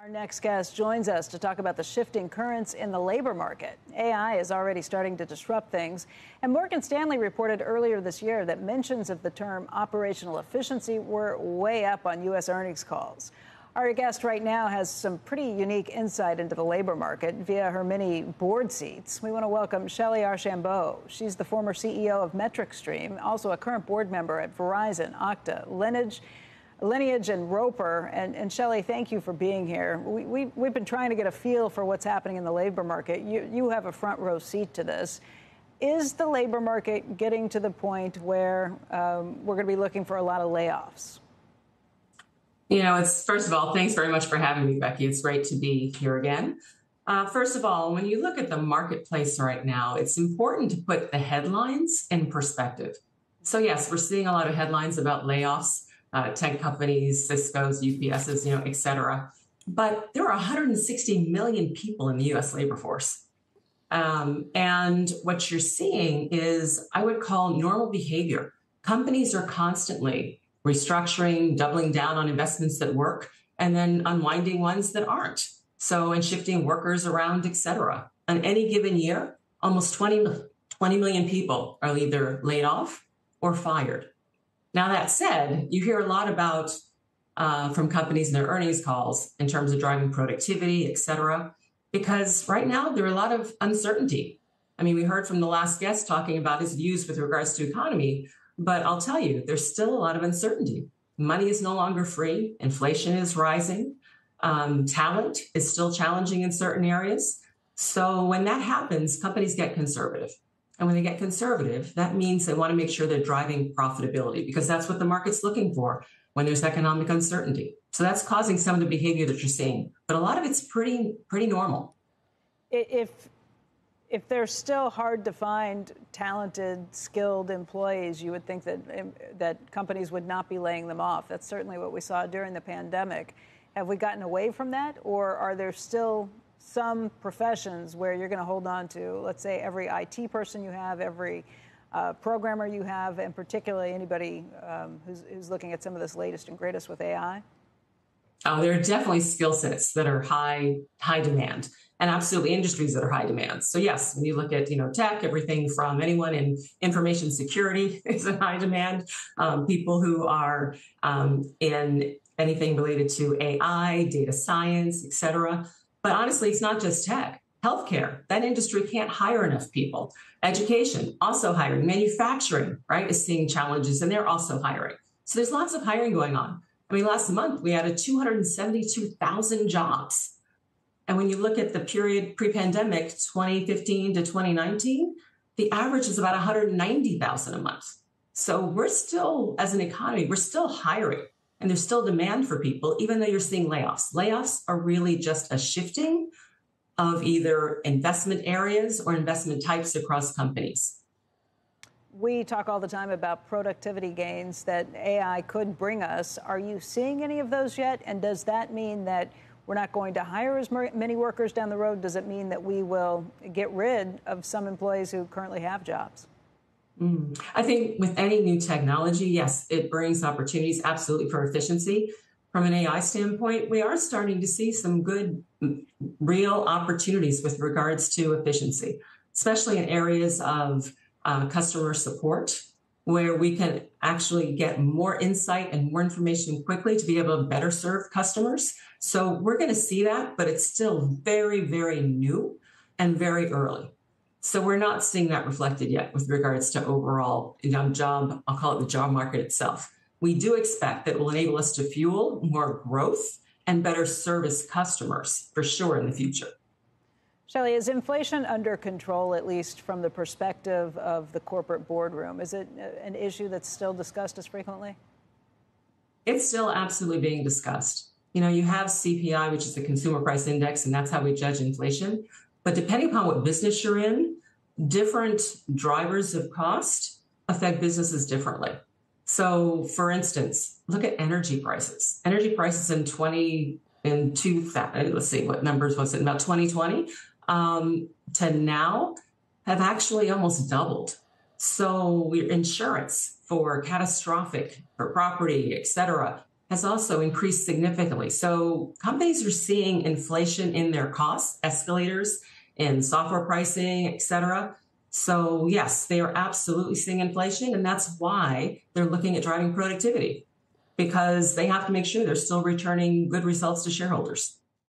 Our next guest joins us to talk about the shifting currents in the labor market. AI is already starting to disrupt things, and Morgan Stanley reported earlier this year that mentions of the term operational efficiency were way up on U.S. earnings calls. Our guest right now has some pretty unique insight into the labor market via her many board seats. We want to welcome Shellye Archambeau. She's the former CEO of MetricStream, also a current board member at Verizon, Okta, Lineage and Roper. And Shellye, thank you for being here. We've been trying to get a feel for what's happening in the labor market. You have a front row seat to this. Is the labor market getting to the point where we're going to be looking for a lot of layoffs? You know, first of all, thanks very much for having me, Becky. It's great to be here again. First of all, when you look at the marketplace right now, it's important to put the headlines in perspective. So yes, we're seeing a lot of headlines about layoffs, tech companies, Cisco's, UPS's, et cetera. But there are 160 million people in the U.S. labor force. And what you're seeing is, I would call normal behavior. Companies are constantly restructuring, doubling down on investments that work, and then unwinding ones that aren't. So, and shifting workers around, et cetera. On any given year, almost 20 million people are either laid off or fired. Now, that said, you hear a lot about from companies in their earnings calls in terms of driving productivity, et cetera, because right now there are a lot of uncertainty. I mean, we heard from the last guest talking about his views with regards to economy, but I'll tell you, there's still a lot of uncertainty. Money is no longer free. Inflation is rising. Talent is still challenging in certain areas. So when that happens, companies get conservative. And when they get conservative, that means they want to make sure they're driving profitability, because that's what the market's looking for when there's economic uncertainty. So that's causing some of the behavior that you're seeing. But a lot of it's pretty normal. If they're still hard to find talented, skilled employees, you would think that companies would not be laying them off. That's certainly what we saw during the pandemic. Have we gotten away from that, or are there still some professions where you're going to hold on to, let's say, every IT person you have, every programmer you have, and particularly anybody who's looking at some of this latest and greatest with AI? Oh, there are definitely skill sets that are high demand, and absolutely industries that are high demand. So yes, when you look at tech, everything from anyone in information security is in high demand. People who are in anything related to AI, data science, et cetera. But honestly, it's not just tech. Healthcare, that industry can't hire enough people. Education, also hiring. Manufacturing, right, is seeing challenges, and they're also hiring. So there's lots of hiring going on. I mean, last month we added 272,000 jobs. And when you look at the period pre-pandemic, 2015 to 2019, the average is about 190,000 a month. So we're still, as an economy, we're still hiring, and there's still demand for people, even though you're seeing layoffs. Layoffs are really just a shifting of either investment areas or investment types across companies. We talk all the time about productivity gains that AI could bring us. Are you seeing any of those yet? And does that mean that we're not going to hire as many workers down the road? Does it mean that we will get rid of some employees who currently have jobs? I think with any new technology, yes, it brings opportunities absolutely for efficiency. From an AI standpoint, we are starting to see some good, real opportunities with regards to efficiency, especially in areas of customer support, where we can actually get more insight and more information quickly to be able to better serve customers. So we're going to see that, but it's still very, very new and very early. So we're not seeing that reflected yet with regards to overall job, I'll call it the job market itself. We do expect that it will enable us to fuel more growth and better service customers for sure in the future. Shellye, is inflation under control, at least from the perspective of the corporate boardroom? Is it an issue that's still discussed as frequently? It's still absolutely being discussed. You have CPI, which is the Consumer Price Index, and that's how we judge inflation. But depending upon what business you're in, different drivers of cost affect businesses differently. So, for instance, look at energy prices. Energy prices in 2020, let's see, what numbers was it, about 2020 to now have actually almost doubled. So insurance for catastrophic, for property, et cetera, has also increased significantly. So companies are seeing inflation in their costs, escalators in software pricing, et cetera. So yes, they are absolutely seeing inflation, and that's why they're looking at driving productivity, because they have to make sure they're still returning good results to shareholders.